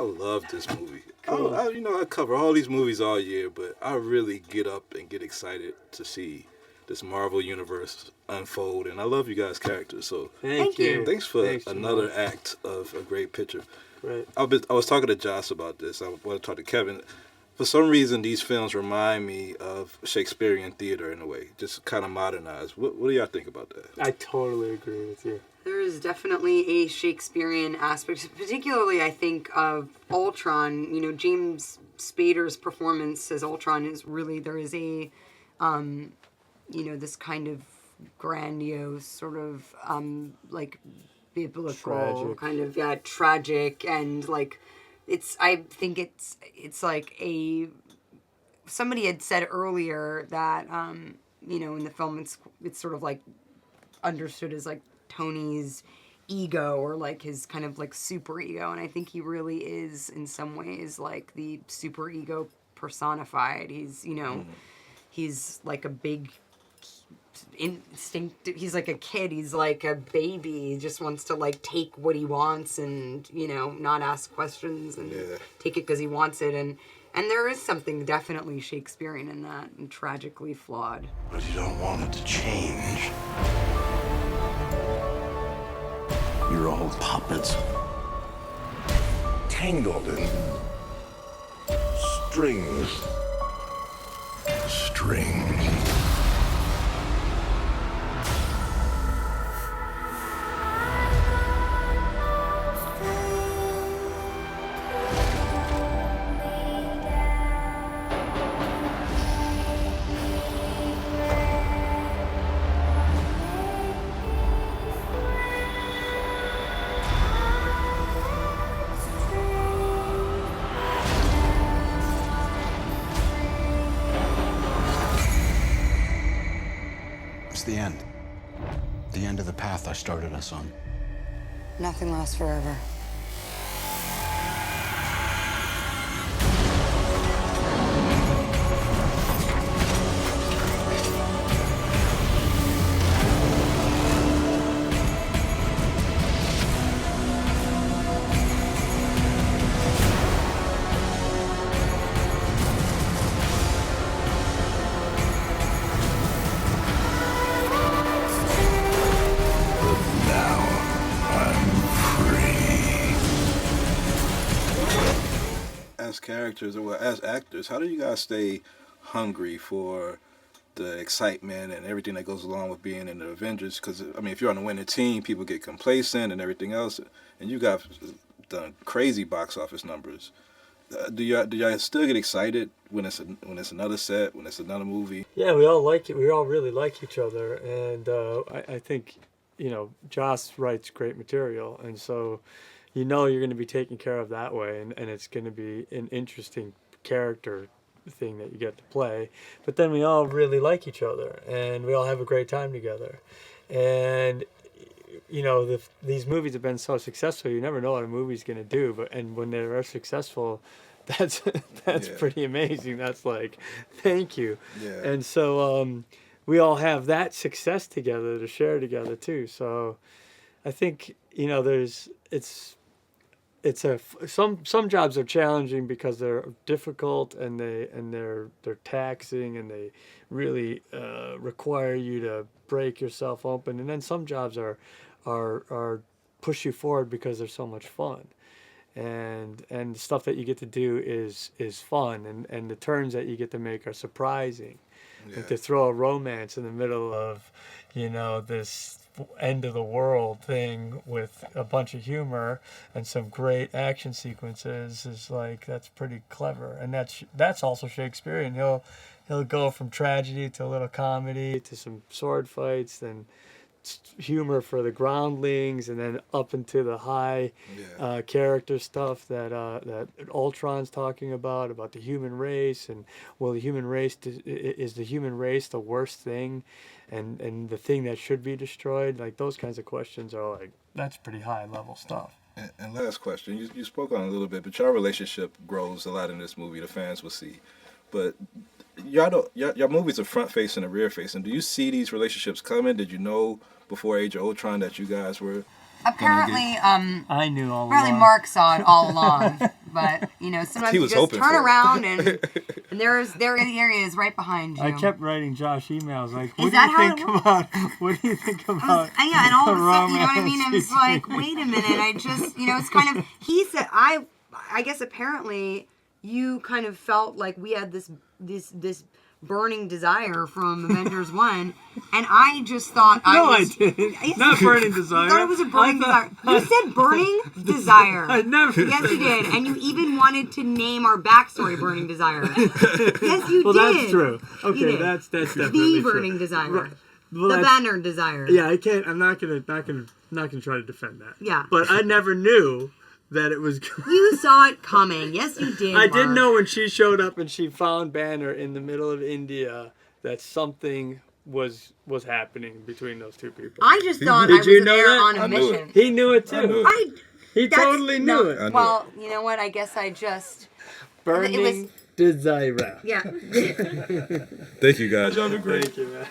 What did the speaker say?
I love this movie. I cover all these movies all year, but I really get up and get excited to see this Marvel universe unfold, and I love you guys' characters. So Thank you. Thanks for another Jamal. act of a great picture. Right. I was talking to Josh about this. I want to talk to Kevin. For some reason, these films remind me of Shakespearean theater in a way, just kind of modernized. What do y'all think about that? I totally agree with you. There is definitely a Shakespearean aspect, particularly I think of Ultron. You know, James Spader's performance as Ultron is really, there is a, this kind of grandiose sort of like biblical tragic and like I think it's like somebody had said earlier that in the film it's sort of like understood as like Tony's ego or like his kind of like super ego, and I think he really is in some ways like the super ego personified. He's like a big instinct. He's like a kid. He's like a baby. He just wants to like take what he wants and not ask questions and take it because he wants it. And there is something definitely Shakespearean in that and tragically flawed. But you don't want it to change. You're all puppets, tangled in strings. It's the end. The end of the path I started us on. Nothing lasts forever. Characters or as actors, how do you guys stay hungry for the excitement and everything that goes along with being in the Avengers? Because I mean, if you're on the winning team, people get complacent and everything else, and you guys done crazy box office numbers. Do y'all still get excited when it's another set, when it's another movie? Yeah, we all like it. We all really like each other, and I think Joss writes great material, and so. You're going to be taken care of that way, and it's going to be an interesting character thing that you get to play. But then we all really like each other, and we all have a great time together. And, these movies have been so successful, you never know what a movie's going to do. And when they are successful, that's pretty amazing. That's like, thank you. Yeah. And so we all have that success together to share together, too. So I think, some jobs are challenging because they're difficult and they're taxing and they really require you to break yourself open, and then some jobs are push you forward because they're so much fun, and the stuff that you get to do is fun, and the turns that you get to make are surprising. Like to throw a romance in the middle of this end of the world thing with a bunch of humor and some great action sequences is like, that's pretty clever, and that's also Shakespearean. He'll go from tragedy to a little comedy to some sword fights, then humor for the groundlings, and then up into the high character stuff that Ultron's talking about the human race, and is the human race the worst thing and the thing that should be destroyed? Like, those kinds of questions are like, that's pretty high level stuff. And last question, you spoke on it a little bit, but your relationship grows a lot in this movie. The fans will see, but your movies are front facing and rear facing. Do you see these relationships coming? Did you know before Age of Ultron that you guys were? Apparently, I knew all along. Apparently, Mark saw it all along. But sometimes He you was just hoping turn for it. around and there he is right behind you. I kept writing Josh emails like, Is that how it what do you think about yeah, and all of a the sudden, you know what I mean? romance It was like, wait a minute, I just, it's kind of, he said, I guess apparently you kind of felt like we had this burning desire from Avengers 1, and I just thought I didn't. Not burning desire. You thought it was a burning desire. You said burning desire. I never. Yes, you did, and you even wanted to name our backstory burning desire. Yes, you Well, did. that's true. Okay, You did. that's definitely The true. burning desire. Right. Well, The that's- banner desire. Yeah, I can't. I'm not gonna try to defend that. Yeah. But I never knew that it was. You saw it coming. Yes, you did. I did Mark. know when she showed up and she found Banner in the middle of India that something was happening between those two people. I just thought Did I was you know there that? on I a knew it. mission. He knew it too. He That's totally knew not- it. I knew Well, you know what? I guess I just. Burning It was- desire. Yeah. Thank you guys. Thank you, man.